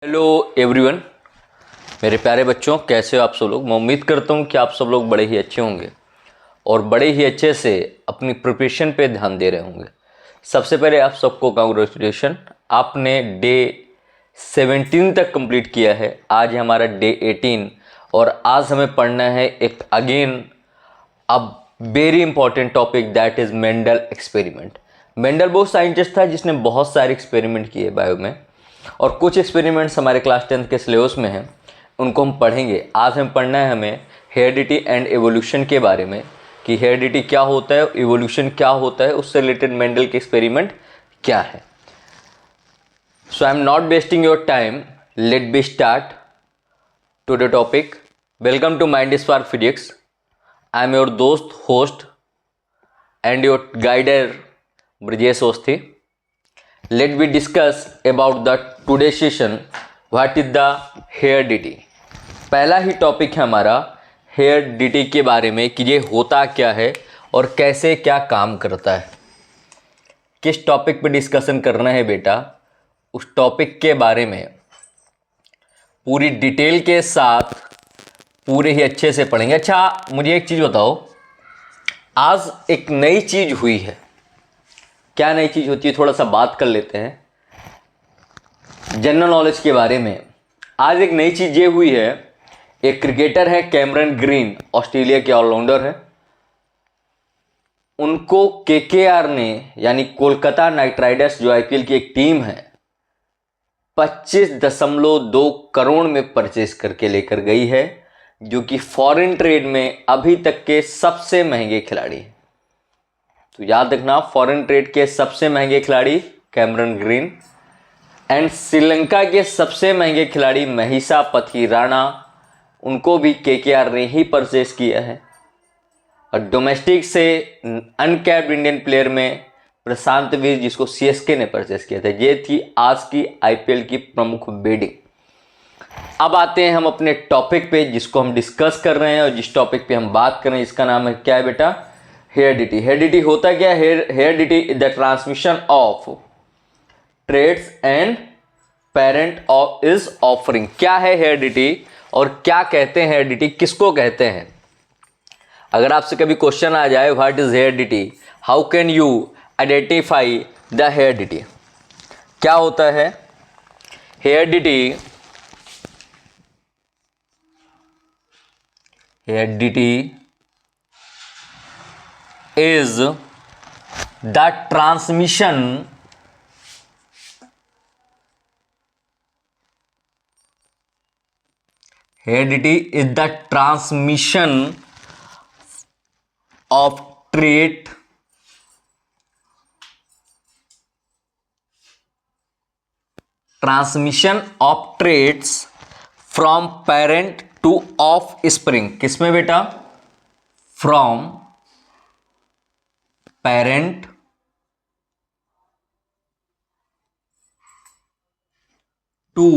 Hello everyone, मेरे प्यारे बच्चों, कैसे हो आप सब लोग। मैं उम्मीद करता हूँ कि आप सब लोग बड़े ही अच्छे होंगे और बड़े ही अच्छे से अपनी प्रिपरेशन पे ध्यान दे रहे होंगे। सबसे पहले आप सबको कांग्रेचुलेशन, आपने डे 17 तक कंप्लीट किया है। आज है हमारा डे 18 और आज हमें पढ़ना है एक अगेन अब very important topic, that is Mendel experiment. Mendel वो साइंटिस्ट था जिसने बहुत सारे एक्सपेरिमेंट किए बायो में, और कुछ एक्सपेरिमेंट्स हमारे क्लास 10th के सिलेबस में हैं, उनको हम पढ़ेंगे। आज हम पढ़ना है हमें हेरिडिटी एंड एवोल्यूशन के बारे में, कि हेरिडिटी क्या होता है, एवोल्यूशन क्या होता है, उससे रिलेटेड मेंडल के एक्सपेरिमेंट क्या है। So I am not wasting your time, let be start to the topic. Welcome to Mind Spark physics. I am your दोस्त, host and your guider Brajesh Awasthi. Let we discuss about the today session what is the heredity। पहला ही topic है हमारा heredity के बारे में, कि ये होता क्या है और कैसे क्या काम करता है। किस टॉपिक पे डिस्कशन करना है बेटा, उस टॉपिक के बारे में पूरी डिटेल के साथ पूरे ही अच्छे से पढ़ेंगे। अच्छा, मुझे एक चीज़ बताओ, आज एक नई चीज़ हुई है। क्या नई चीज़ होती है, थोड़ा सा बात कर लेते हैं जनरल नॉलेज के बारे में। आज एक नई चीज़ ये हुई है, एक क्रिकेटर है कैमरन ग्रीन, ऑस्ट्रेलिया के ऑलराउंडर है। उनको केकेआर ने, यानी कोलकाता नाइट राइडर्स जो आईपीएल की एक टीम है, 25.2 करोड़ में परचेज करके लेकर गई है, जो कि फॉरेन ट्रेड में अभी तक के सबसे महंगे खिलाड़ी हैं। तो याद रखना, फॉरेन ट्रेड के सबसे महंगे खिलाड़ी कैमरन ग्रीन, एंड श्रीलंका के सबसे महंगे खिलाड़ी महिषापति राणा, उनको भी केकेआर ने ही परचेज किया है। और डोमेस्टिक से अनकैप्ड इंडियन प्लेयर में प्रशांत वीर, जिसको सीएसके ने परचेज किया था। ये थी आज की आईपीएल की प्रमुख बिडिंग। अब आते हैं हम अपने टॉपिक पे, जिसको हम डिस्कस कर रहे हैं, और जिस टॉपिक पे हम बात कर रहे हैं इसका नाम है क्या है बेटा, हेरिडिटी। हेरिडिटी होता क्या है? Heredity is the transmission of traits and parent of is offering. क्या है हेरिडिटी और क्या कहते हैं हेरिडिटी, किसको कहते हैं? अगर आपसे कभी क्वेश्चन आ जाए what is heredity, how can you identify the heredity, क्या होता है heredity? Heredity is the transmission heredity is the transmission of trait traits from parent to offspring। किसमें बेटा? from parent two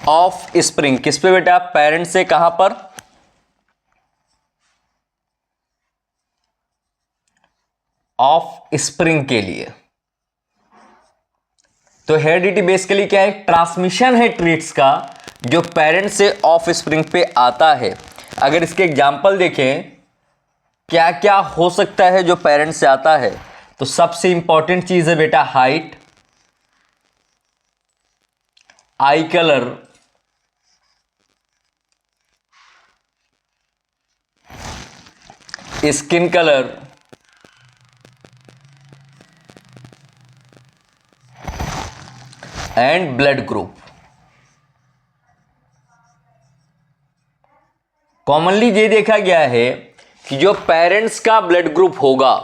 of spring. किस पे बेटा? Parent से कहां पर? ऑफ स्प्रिंग के लिए। तो हेरिडिटी बेसिकली क्या है? ट्रांसमिशन है ट्रीट्स का, जो पेरेंट से ऑफ स्प्रिंग पे आता है। अगर इसके एग्जाम्पल देखें क्या क्या हो सकता है जो पेरेंट से आता है, तो सबसे इंपॉर्टेंट चीज है बेटा height, eye colour, skin colour, and blood group. Commonly ये देखा गया है कि जो पेरेंट्स का ब्लड ग्रुप होगा,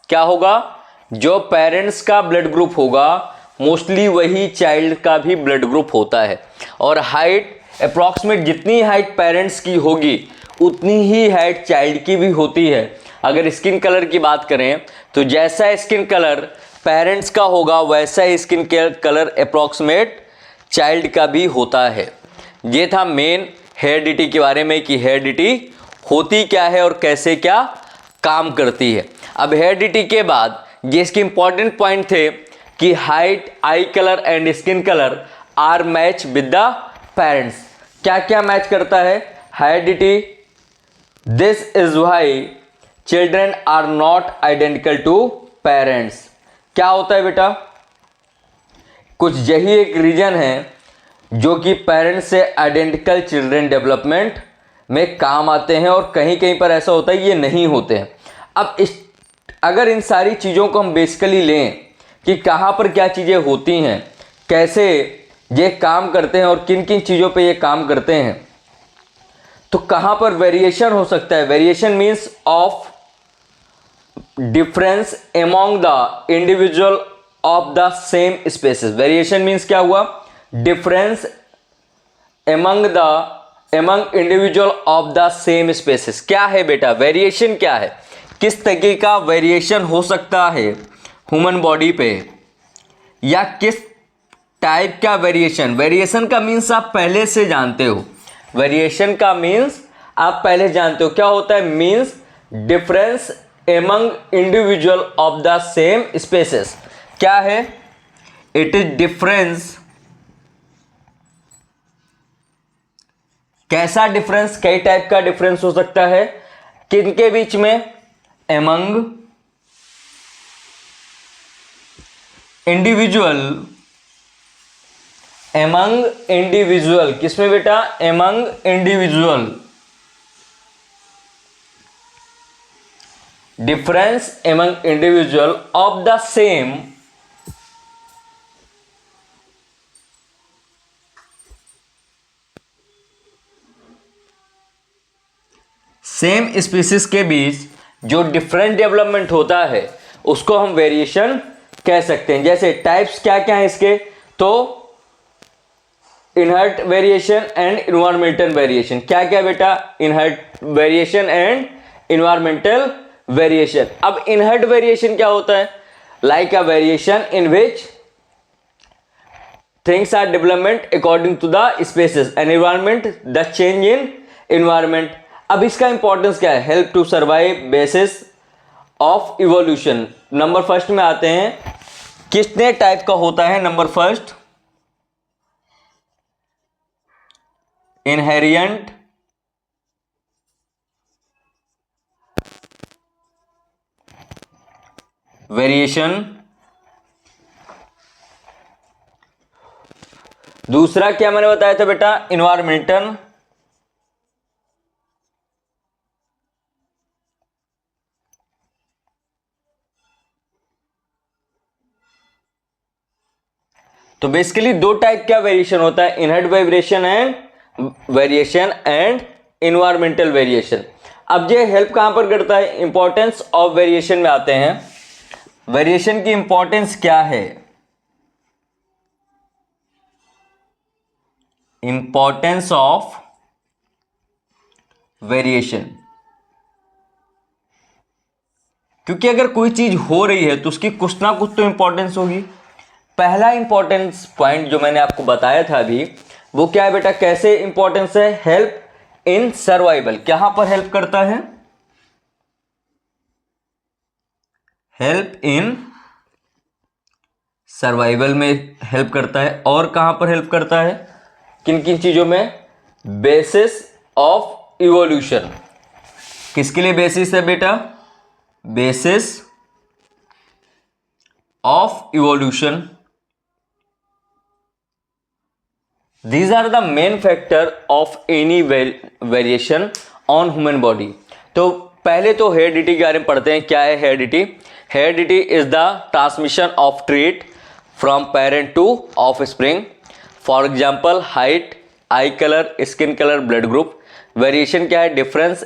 क्या होगा? जो पेरेंट्स का ब्लड ग्रुप होगा मोस्टली वही चाइल्ड का भी ब्लड ग्रुप होता है। और हाइट अप्रॉक्सीमेट, जितनी हाइट पेरेंट्स की होगी उतनी ही हाइट चाइल्ड की भी होती है। अगर स्किन कलर की बात करें तो जैसा स्किन कलर पेरेंट्स का होगा वैसा ही स्किन कलर अप्रॉक्सीमेट चाइल्ड का भी होता है। ये था मेन हेरिडिटी के बारे में, कि हेरिडिटी होती क्या है और कैसे क्या काम करती है। अब हेरिडिटी के बाद ये इसके इंपॉर्टेंट पॉइंट थे कि height, eye colour and skin colour are match with the parents. क्या क्या मैच करता है? Heredity. This is why children are not identical to parents. क्या होता है बेटा? कुछ यही एक रीजन है जो कि पेरेंट्स से आइडेंटिकल चिल्ड्रन डेवलपमेंट में काम आते हैं, और कहीं कहीं पर ऐसा होता है ये नहीं होते हैं। अब अगर इन सारी चीज़ों को हम बेसिकली लें कि कहाँ पर क्या चीज़ें होती हैं, कैसे ये काम करते हैं और किन किन चीज़ों पे ये काम करते हैं, तो कहाँ पर वेरिएशन हो सकता है? Variation means of difference among the individual of the same species. Variation means क्या हुआ? Difference among individual of the same species. क्या है बेटा वेरिएशन? क्या है? किस तरीके का वेरिएशन हो सकता है ह्यूमन बॉडी पे, या किस टाइप का वेरिएशन? वेरिएशन का मीन्स आप पहले से जानते हो। वेरिएशन का मीन्स आप पहले जानते हो क्या होता है। Means difference among individual of the same species. क्या है? It is difference. कैसा डिफरेंस? कई टाइप का डिफरेंस हो सकता है। किनके बीच में? among individual. among इंडिविजुअल किसमें बेटा? among individual. Difference among individual of the same species के बीच जो डिफरेंट डेवलपमेंट होता है उसको हम वेरिएशन कह सकते हैं। जैसे टाइप्स क्या क्या है इसके? तो inherent variation and environmental variation. क्या क्या बेटा? Inherent variation and environmental variation. अब इनहर्ट वेरिएशन क्या होता है? Like a variation in which things are development according to the species and environment, the change in environment. अब इसका इंपॉर्टेंस क्या है? Help to survive basis of evolution. Number first में आते हैं, कितने टाइप का होता है? Number first inherent variation. दूसरा क्या मैंने बताया था बेटा? इन्वायरमेंटल। तो बेसिकली दो टाइप का वेरिएशन होता है, इनहर्ट वेरिएशन एंड इन्वायरमेंटल वेरिएशन। अब ये हेल्प कहां पर करता है? इंपॉर्टेंस ऑफ वेरिएशन में आते हैं। वेरिएशन की इंपॉर्टेंस क्या है? Importance of variation. क्योंकि अगर कोई चीज हो रही है तो उसकी कुछ ना कुछ तो इंपॉर्टेंस होगी। पहला इंपॉर्टेंस पॉइंट जो मैंने आपको बताया था अभी, वो क्या है बेटा? कैसे इंपॉर्टेंस है? Help in survival. कहां पर हेल्प करता है? हेल्प इन सर्वाइवल में हेल्प करता है। और कहां पर हेल्प करता है? किन किन चीजों में? Basis of evolution. किसके लिए बेसिस है बेटा? Basis of evolution. These are the main factor of any variation on human body। तो पहले तो हेरिडिटी के बारे में पढ़ते हैं। क्या है heredity? Heredity is the transmission of trait from parent to offspring. For example height, eye colour, skin colour, blood group. Variation क्या है? Difference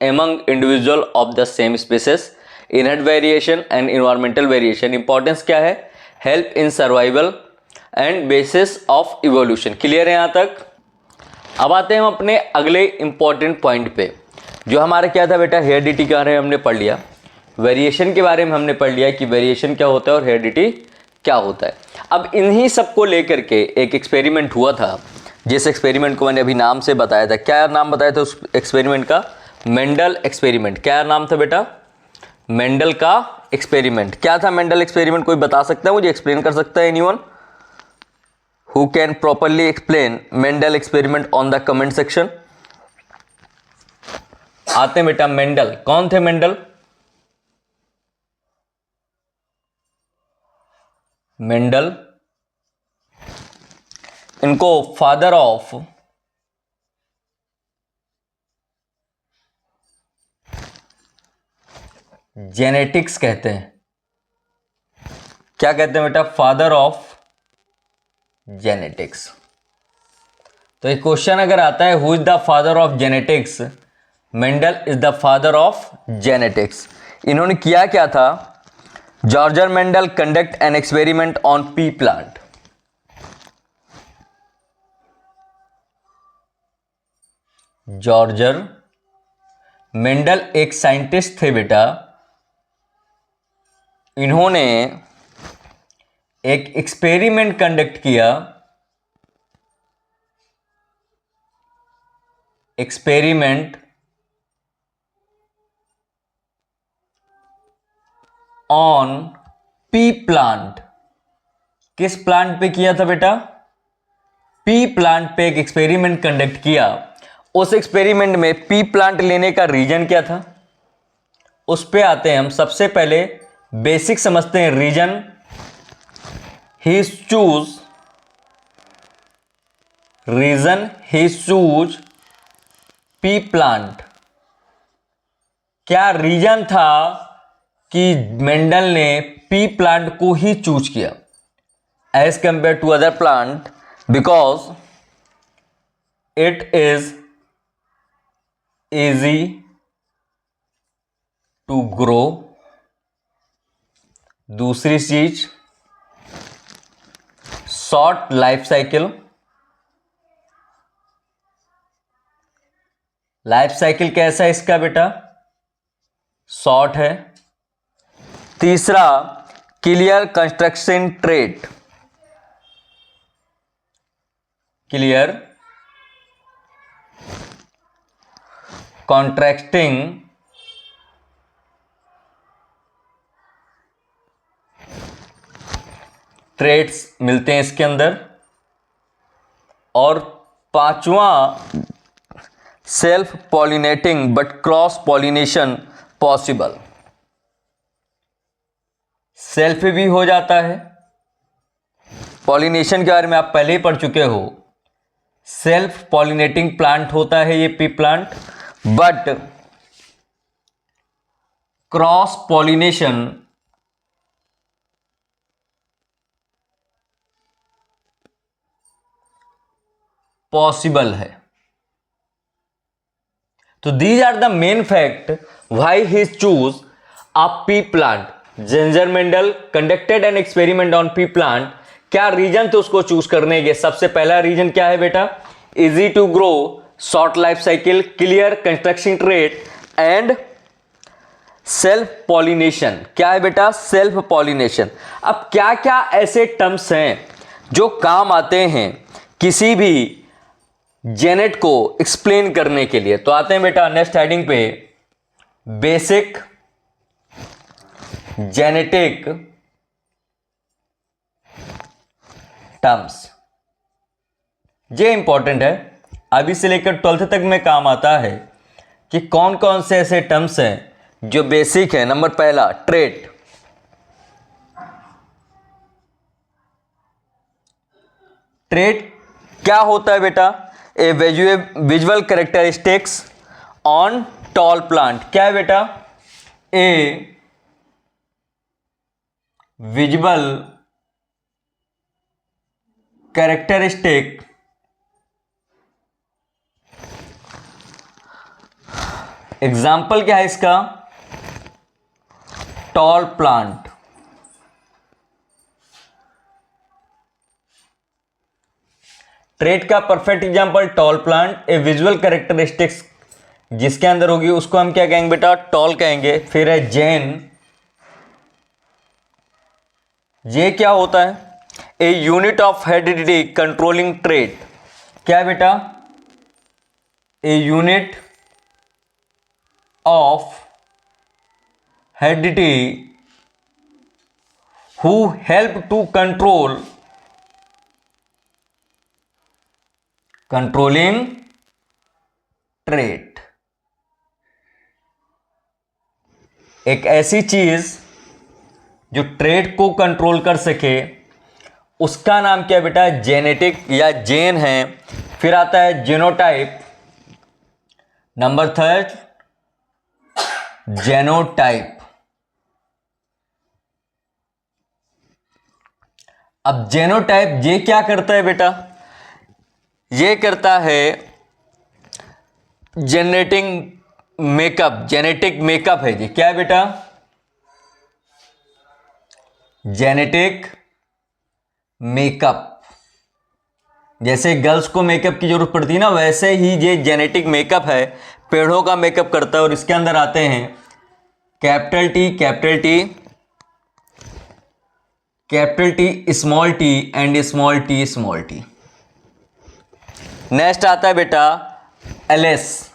among individual of the same species. Inherent variation and environmental variation. Importance क्या है? Help in survival and basis of evolution. Clear है यहाँ तक? अब आते हैं हम अपने अगले इंपॉर्टेंट पॉइंट पे, जो हमारा क्या था बेटा? हेरिडिटी के बारे में हमने पढ़ लिया, वेरिएशन के बारे में हमने पढ़ लिया कि वेरिएशन क्या होता है और हेरिडिटी क्या होता है। अब इन्हीं सबको लेकर के एक एक्सपेरिमेंट हुआ था, जिस एक्सपेरिमेंट को मैंने अभी नाम से बताया था। क्या नाम बताया था उस एक्सपेरिमेंट का? Mendel experiment. क्या नाम था बेटा? मेंडल का एक्सपेरिमेंट। क्या था मेंडल एक्सपेरिमेंट? कोई बता सकता है मुझे? एक्सप्लेन कर सकता है anyone who can properly explain Mendel experiment on the comment section. आते हैं बेटा मेंडल, कौन थे मेंडल? मेंडल, इनको फादर ऑफ जेनेटिक्स कहते हैं। क्या कहते हैं बेटा? Father of genetics. तो एक क्वेश्चन अगर आता है who is the father of genetics, Mendel is the father of genetics. इन्होंने किया क्या था? George Mendel conduct an experiment on pea plant. George Mendel एक साइंटिस्ट थे बेटा, इन्होंने एक एक्सपेरिमेंट कंडक्ट किया, एक्सपेरिमेंट ऑन पी प्लांट। किस प्लांट पे किया था बेटा? पी प्लांट पे एक एक्सपेरिमेंट कंडक्ट किया। उस एक्सपेरिमेंट में पी प्लांट लेने का रीजन क्या था, उस पे आते हैं हम। सबसे पहले बेसिक समझते हैं रीजन। ही चूज, रीजन ही चूज पी प्लांट। क्या रीजन था कि मेंडल ने पी प्लांट को ही चूज किया as compare to other plant? Because it is easy to grow। दूसरी चीज short life cycle, life cycle कैसा है इसका बेटा? शॉर्ट है। तीसरा clear construction trait, clear contracting traits मिलते हैं इसके अंदर। और पांचवा self pollinating but cross pollination possible. Self भी हो जाता है, पॉलिनेशन के बारे में आप पहले ही पढ़ चुके हो। सेल्फ पॉलिनेटिंग प्लांट होता है ये pea plant, but cross pollination possible है। तो these are the main fact why he choose a pea plant. जेंजर Mendel conducted an experiment on pea plant. क्या रीजन थे उसको चूज करने के? सबसे पहला रीजन क्या है बेटा? Easy to grow, short life cycle, clear construction trait and self pollination. क्या है बेटा? Self pollination. अब क्या क्या ऐसे टर्म्स हैं जो काम आते हैं किसी भी जेनेट को एक्सप्लेन करने के लिए? तो आते हैं बेटा नेक्स्ट हेडिंग पे, बेसिक जेनेटिक टर्म्स। ये इंपॉर्टेंट है, अभी से लेकर 12th तक में काम आता है कि कौन कौन से ऐसे टर्म्स हैं जो बेसिक है। नंबर पहला ट्रेट। ट्रेट क्या होता है बेटा? A visual characteristics on tall plant. क्या है बेटा? ए विजुअल कैरेक्टरिस्टिक एग्जाम्पल क्या है इसका? Tall plant. ट्रेट का परफेक्ट एग्जाम्पल टॉल प्लांट। ए विजुअल कैरेक्टरिस्टिक्स जिसके अंदर होगी उसको हम क्या कहेंगे बेटा? टॉल कहेंगे। फिर है जेन। ये क्या होता है? A unit of heredity controlling trait. क्या है बेटा? A unit of heredity who help to control controlling trait, एक ऐसी चीज जो ट्रेट को कंट्रोल कर सके, उसका नाम क्या है बेटा? जेनेटिक या जेन है। फिर आता है जेनोटाइप, नंबर थर्ड जेनोटाइप। अब जेनोटाइप ये क्या करता है बेटा? ये करता है जेनेटिक मेकअप, जेनेटिक मेकअप है ये। क्या है बेटा? Genetic makeup. जैसे गर्ल्स को मेकअप की जरूरत पड़ती है ना, वैसे ही ये जेनेटिक मेकअप है, पेड़ों का मेकअप करता है। और इसके अंदर आते हैं capital T, capital T, capital T, small T and small T, small T. Next आता है बेटा एलएस।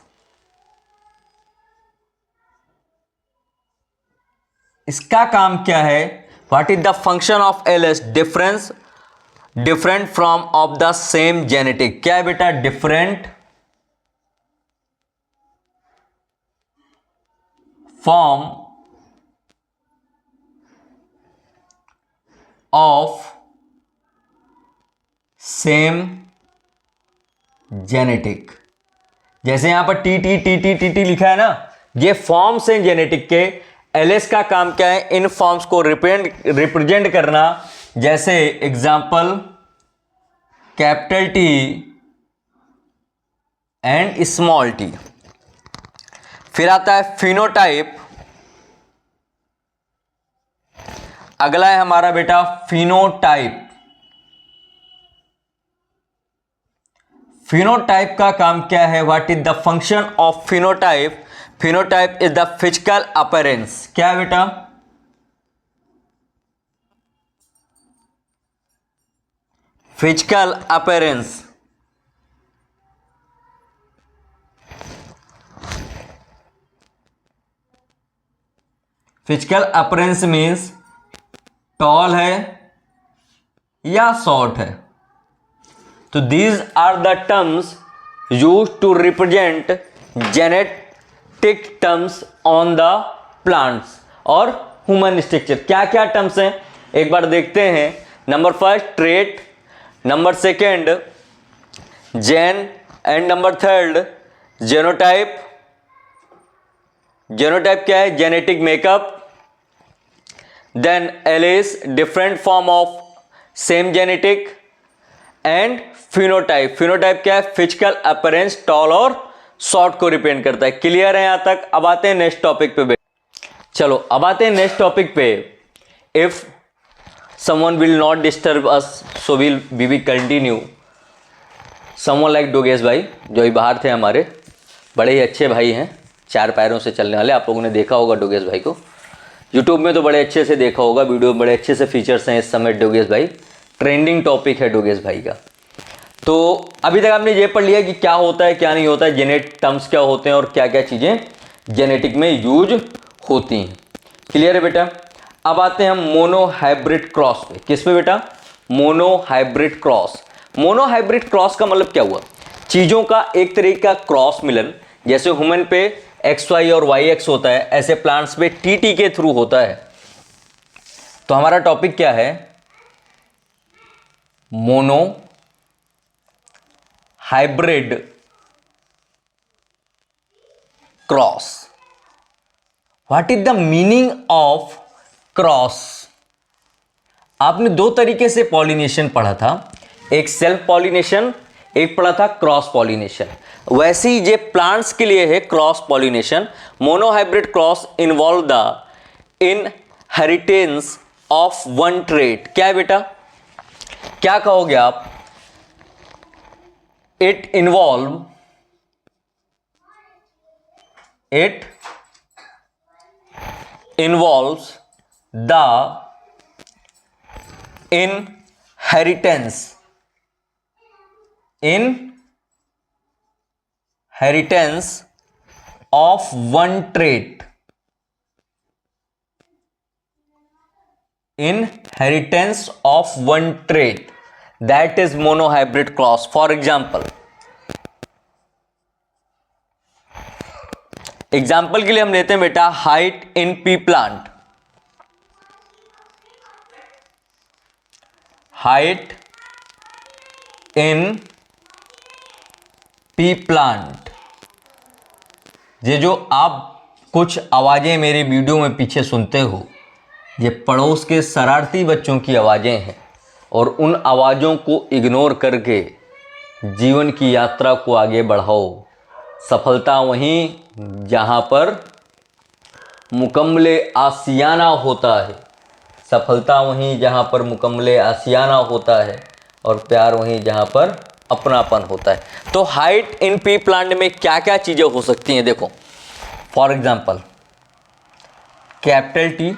इसका काम क्या है? What is the function of LS? Different from of the same genetic. क्या है बेटा? Different form of same genetic. जैसे यहां पर T T T T T T लिखा है ना, ये फॉर्म्स हैं जेनेटिक के। एलएस का काम क्या है? इन फॉर्म्स को रिप्रेजेंट करना। जैसे example capital T and small T. फिर आता है फिनोटाइप। अगला है हमारा बेटा फिनोटाइप। फिनोटाइप का काम क्या है? What is the function of phenotype? Phenotype is the physical appearance. क्या है बेटा? Physical appearance. Physical appearance means tall है या शॉर्ट है। तो these are the terms used to represent genetic terms on the plants और ह्यूमन स्ट्रक्चर। क्या क्या टर्म्स हैं एक बार देखते हैं। Number first trait, number second gene and number third genotype. Genotype क्या है? Genetic makeup. Then alleles, different form of same genetic. And phenotype, phenotype क्या है? फिजिकल अपीयरेंस, टॉल और शॉर्ट को रिप्रेजेंट करता है। क्लियर है यहां तक? अब आते हैं नेक्स्ट टॉपिक पे। चलो अब आते हैं नेक्स्ट टॉपिक पे। If someone will not disturb us so we will continue. Someone like Dogesh भाई, जो ही बाहर थे हमारे, बड़े ही अच्छे भाई हैं, 4 पैरों से चलने वाले। आप लोगों ने देखा होगा डोगेश भाई को यूट्यूब में, तो बड़े अच्छे से देखा होगा, वीडियो बड़े अच्छे से फीचर्स हैं इस समय। डोगेश भाई ट्रेंडिंग टॉपिक है डोगेश भाई का। तो अभी तक आपने ये पढ़ लिया कि क्या होता है क्या नहीं होता है, जेनेटिक टर्म्स क्या होते हैं और क्या क्या चीज़ें जेनेटिक में यूज होती हैं। क्लियर है बेटा? अब आते हैं हम मोनो हाइब्रिड क्रॉस पे। किस पे बेटा? Mono hybrid cross. Mono hybrid cross का मतलब क्या हुआ? चीज़ों का एक तरीके का क्रॉस मिलन। जैसे ह्यूमन पे XY और YX होता है, ऐसे प्लांट्स पे TT के थ्रू होता है। तो हमारा टॉपिक क्या है? Mono hybrid cross. What is the meaning of cross? आपने 2 तरीके से पॉलिनेशन पढ़ा था, एक सेल्फ पॉलिनेशन, एक पढ़ा था क्रॉस पॉलिनेशन। वैसे ही ये प्लांट्स के लिए है cross pollination. Monohybrid cross involve the inheritance of one trait. क्या है बेटा? क्या कहोगे आप? It involve involves the inheritance of one trait. Inheritance of one trait, that is monohybrid cross. For example, example के लिए हम लेते हैं बेटा height in P plant. Height in P plant, ये जो आप कुछ आवाजें मेरे वीडियो में पीछे सुनते हो, ये पड़ोस के शरारती बच्चों की आवाजें हैं, और उन आवाजों को इग्नोर करके जीवन की यात्रा को आगे बढ़ाओ। सफलता वहीं जहां पर मुकम्मले आशियाना होता है, सफलता वहीं जहां पर मुकम्मले आशियाना होता है, और प्यार वहीं जहां पर अपनापन होता है। तो हाइट इन पी प्लांट में क्या क्या चीज़ें हो सकती हैं, देखो for example capital T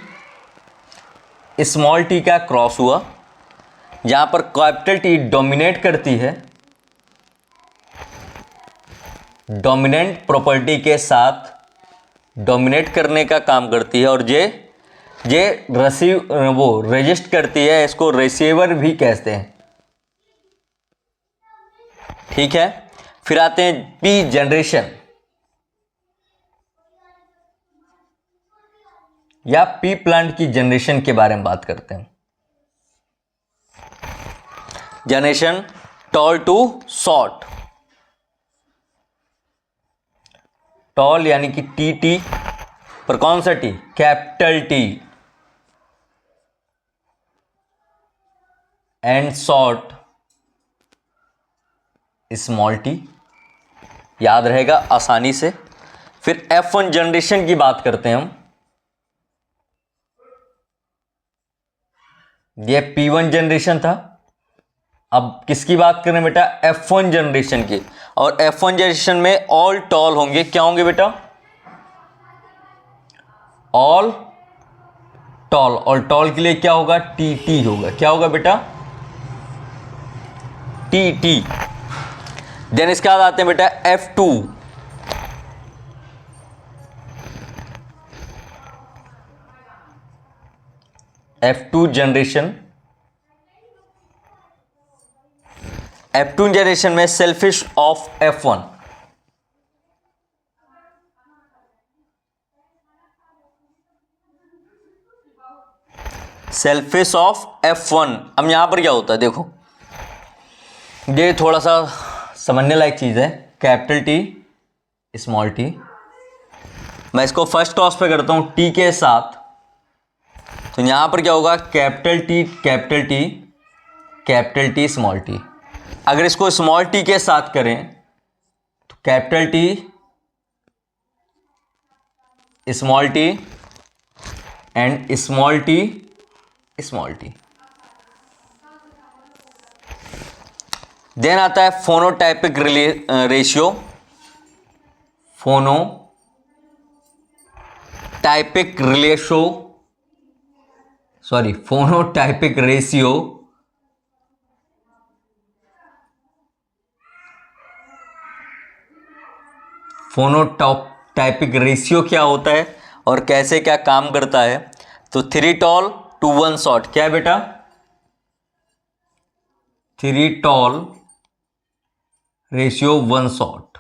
small T का क्रॉस हुआ, जहां पर कैपिटल टी डोमिनेट करती है, डोमिनेंट प्रॉपर्टी के साथ डोमिनेट करने का काम करती है, और ये रेजिस्ट करती है, इसको रिसीवर भी कहते हैं। ठीक है, फिर आते हैं पी जनरेशन या पी प्लांट की जनरेशन के बारे में बात करते हैं। Generation tall to short, tall यानी कि टी पर कौन सा T, capital T, and short small T, याद रहेगा आसानी से। फिर F1 जनरेशन की बात करते हैं हम, ये P1 जनरेशन था, अब किसकी बात करें बेटा, F1 जनरेशन की। और F1 जनरेशन में ऑल टॉल होंगे, क्या होंगे बेटा, ऑल टॉल, और टॉल के लिए क्या होगा, टी होगा, क्या होगा बेटा, टी। देन इसके बाद आते हैं बेटा F2, F2 generation. F2 generation में selfish of F1, selfish of F1। अब यहां पर क्या होता है, देखो ये थोड़ा सा समझने लायक चीज है, कैपिटल टी स्मॉल टी, मैं इसको फर्स्ट क्रॉस पे करता हूं टी के साथ, तो यहां पर क्या होगा, कैपिटल टी स्मॉल टी। अगर इसको स्मॉल टी के साथ करें तो capital T small T and small T. Then आता है phenotypic ratio, phenotypic ratio, phenotypic ratio क्या होता है और कैसे क्या काम करता है। तो 3 टॉल to 1 शॉर्ट, क्या है बेटा, 3 टॉल रेशियो 1 शॉर्ट,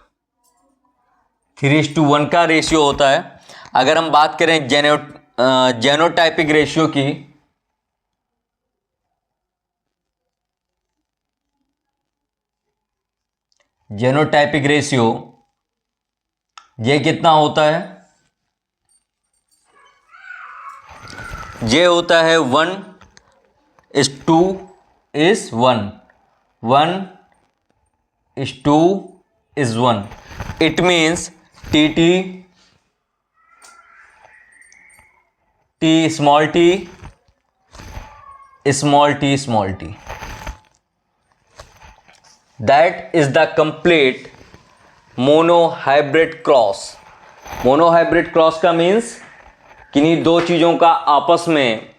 3:1 का रेशियो होता है। अगर हम बात करें जेनोटाइपिक रेशियो की, जेनोटाइपिक रेशियो ये कितना होता है, ये होता है 1:1, 1:1। It means T small T, that is the complete monohybrid cross. Monohybrid cross का मीन्स किन्हीं दो चीजों का आपस में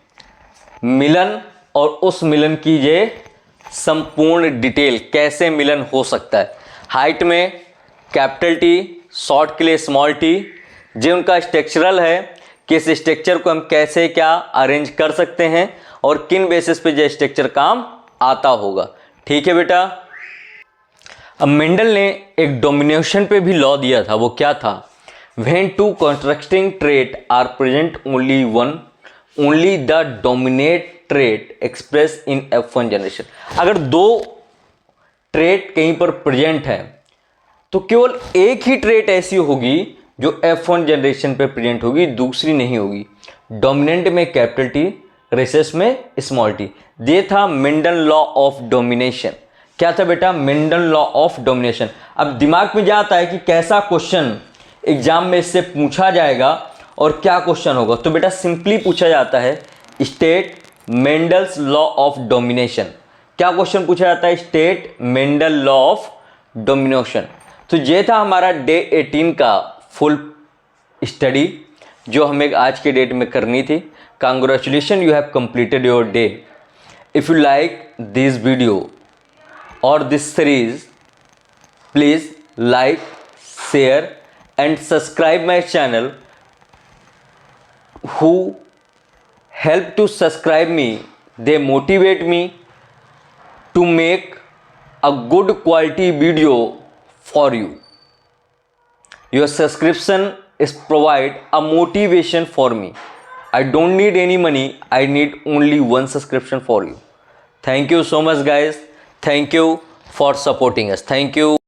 मिलन, और उस मिलन की ये संपूर्ण डिटेल, कैसे मिलन हो सकता है। हाइट में कैपिटल टी, शॉर्ट के लिए स्मॉल टी, जो उनका स्ट्रक्चरल है कि इस स्ट्रक्चर को हम कैसे क्या अरेंज कर सकते हैं और किन बेसिस पे ये स्ट्रक्चर काम आता होगा। ठीक है बेटा। अब मेंडल ने एक डोमिनेशन पे भी लॉ दिया था, वो क्या था, When two contrasting traits are present, only the dominant trait expressed in F1 generation. अगर दो ट्रेट कहीं पर प्रेजेंट है तो केवल एक ही ट्रेट ऐसी होगी जो F1 जनरेशन पे प्रेजेंट होगी, दूसरी नहीं होगी. डोमिनेंट में कैपिटल टी, रिसेस में स्मॉल टी. ये था मेंडल लॉ ऑफ डोमिनेशन. क्या था बेटा? Mendel law of domination. अब दिमाग में जाता है कि कैसा क्वेश्चन एग्जाम में इससे पूछा जाएगा और क्या क्वेश्चन होगा. तो बेटा सिंपली पूछा जाता है state Mendel's law of domination. क्या क्वेश्चन पूछा जाता है? State Mendel law of domination. तो ये था हमारा डे 18 का फुल स्टडी जो हमें आज के डेट में करनी थी. Congratulation, you have completed your day. If you like this video और this series, please like, share and subscribe my channel. Who help to subscribe me, they motivate me to make a good quality video for you. Your subscription is provide a motivation for me. I don't need any money, I need only one subscription for you. Thank you so much guys. Thank you for supporting us. Thank you.